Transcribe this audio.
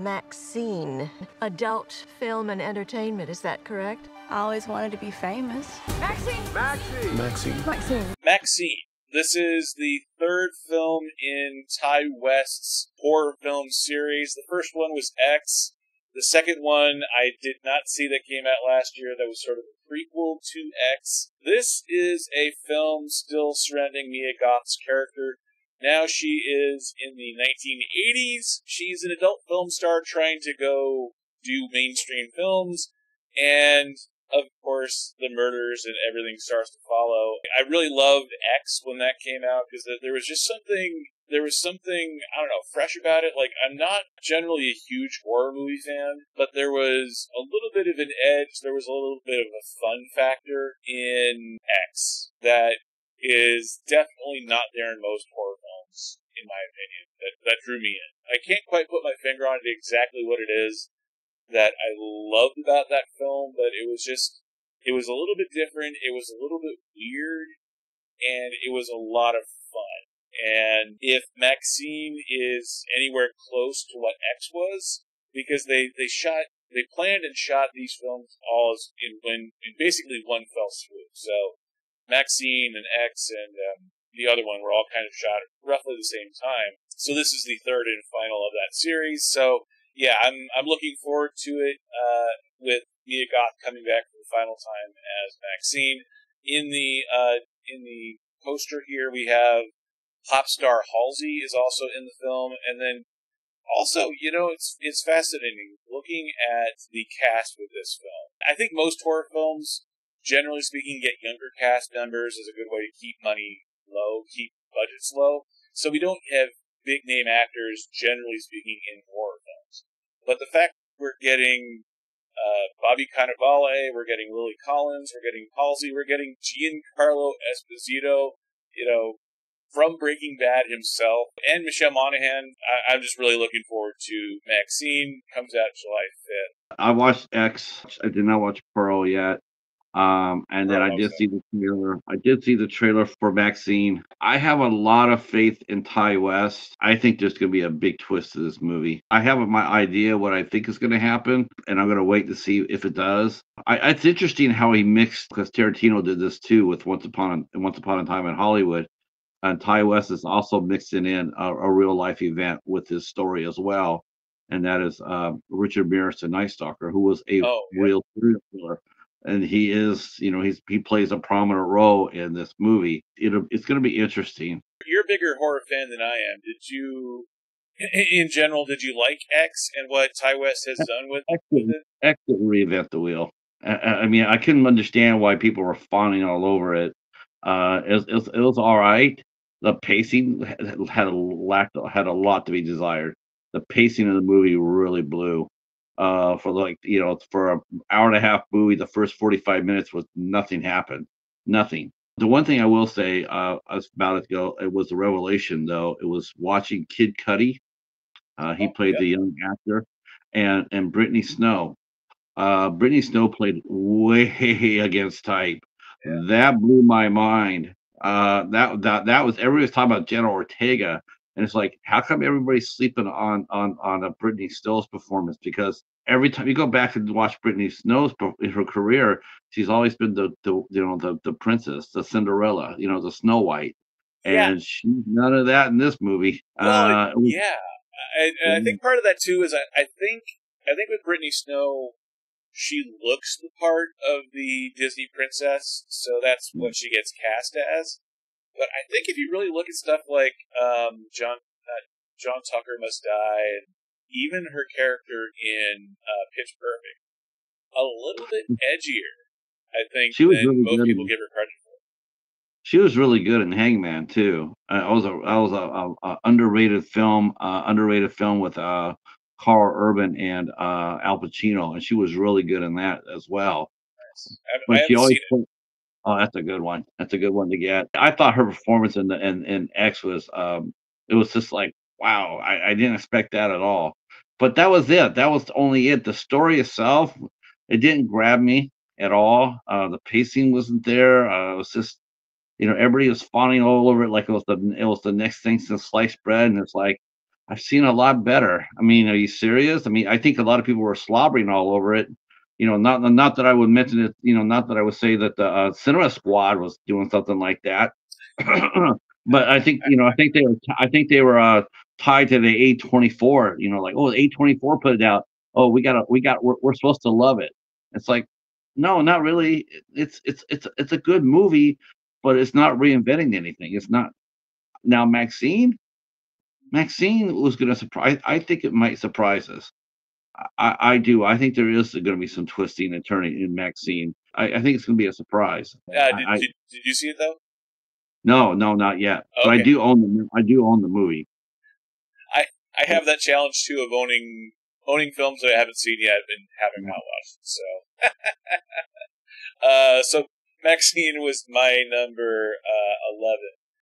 Maxine, adult film and entertainment, is that correct? I always wanted to be famous. Maxine! Maxine! Maxine! Maxine. Maxine. This is the third film in Ty West's horror film series. The first one was X. The second one I did not see that came out last year. That was sort of a prequel to X. This is a film still surrounding Mia Goth's character. Now she is in the 1980s. She's an adult film star trying to go do mainstream films. And, of course, the murders and everything starts to follow. I really loved X when that came out because there was just something, I don't know, fresh about it. Like, I'm not generally a huge horror movie fan, but there was a little bit of an edge. There was a little bit of a fun factor in X that is definitely not there in most horror films, in my opinion, that drew me in. I can't quite put my finger on it exactly what it is that I loved about that film, but it was a little bit different, it was a little bit weird, and it was a lot of fun. And if Maxine is anywhere close to what X was, because they planned and shot these films all in basically one fell swoop. So Maxine and X and the other one were all kind of shot at roughly the same time. So this is the third and final of that series. So yeah, I'm looking forward to it with Mia Goth coming back for the final time as Maxine. In the poster here, we have pop star Halsey is also in the film, and then also, you know, it's fascinating looking at the cast with this film. I think most horror films, generally speaking, get younger cast members as a good way to keep money low, keep budgets low. So we don't have big name actors, generally speaking, in horror films. But the fact we're getting Bobby Cannavale, we're getting Lily Collins, we're getting Halsey, we're getting Giancarlo Esposito, you know, from Breaking Bad himself, and Michelle Monaghan. I'm just really looking forward to Maxine. Comes out July 5th. I watched X. I did not watch Pearl yet. And then I did see the trailer. I did see the trailer for Maxine. I have a lot of faith in Ty West. I think there's going to be a big twist to this movie. I have my idea what I think is going to happen, and I'm going to wait to see if it does. It's interesting how he mixed, because Tarantino did this too with Once Upon a Time in Hollywood. And Ty West is also mixing in a real life event with his story as well, and that is Richard Ramirez, the Night Stalker, who was a real serial killer. And he is, you know, he plays a prominent role in this movie. It's going to be interesting. You're a bigger horror fan than I am. Did you, in general, did you like X and what Ty West has done with it? X didn't reinvent the wheel. I mean, I couldn't understand why people were fawning all over it. It was all right. The pacing had a lot to be desired. The pacing of the movie really blew. For an hour and a half movie, the first 45 minutes was nothing happened. Nothing. The one thing I will say about it, it was a revelation, though. It was watching Kid Cudi. He played the young actor, and Brittany Snow. Brittany Snow played way against type. Yeah. That blew my mind. That was, everybody was talking about Jenna Ortega. And it's like, how come everybody's sleeping on a Brittany Snow's performance? Because every time you go back and watch Brittany Snow's in her career, she's always been the princess, the Cinderella, you know, the Snow White, and she's none of that in this movie. Well, I think part of that too is I think with Brittany Snow, she looks the part of the Disney princess, so that's what she gets cast as. But I think if you really look at stuff like John Tucker Must Die, and even her character in Pitch Perfect, a little bit edgier, I think, than really most people give her credit for. She was really good in Hangman too. I was a underrated film with Carl Urban and Al Pacino, and she was really good in that as well. Nice. I haven't seen it. Oh, that's a good one. That's a good one to get. I thought her performance in X was it was just like, wow, I didn't expect that at all. But that was it. That was only it. The story itself, it didn't grab me at all. The pacing wasn't there. It was just, you know, everybody was fawning all over it like it was the next thing since sliced bread, and it's like, I've seen a lot better. I mean, are you serious? I mean, I think a lot of people were slobbering all over it. Not that I would mention it. Not that I would say that the Cinema Squad was doing something like that. But I think they were tied to the A24. Like, oh, A24 put it out. Oh, we're supposed to love it. It's like, no, not really. It's a good movie, but it's not reinventing anything. It's not. Now, Maxine was going to surprise. I think it might surprise us. I do. I think there is going to be some twisting and turning in Maxine. I think it's going to be a surprise. Yeah, did you see it though? No, not yet. Okay. But I do own the movie. I have that challenge too of owning films that I haven't seen yet and having not watched. So Maxine was my number 11.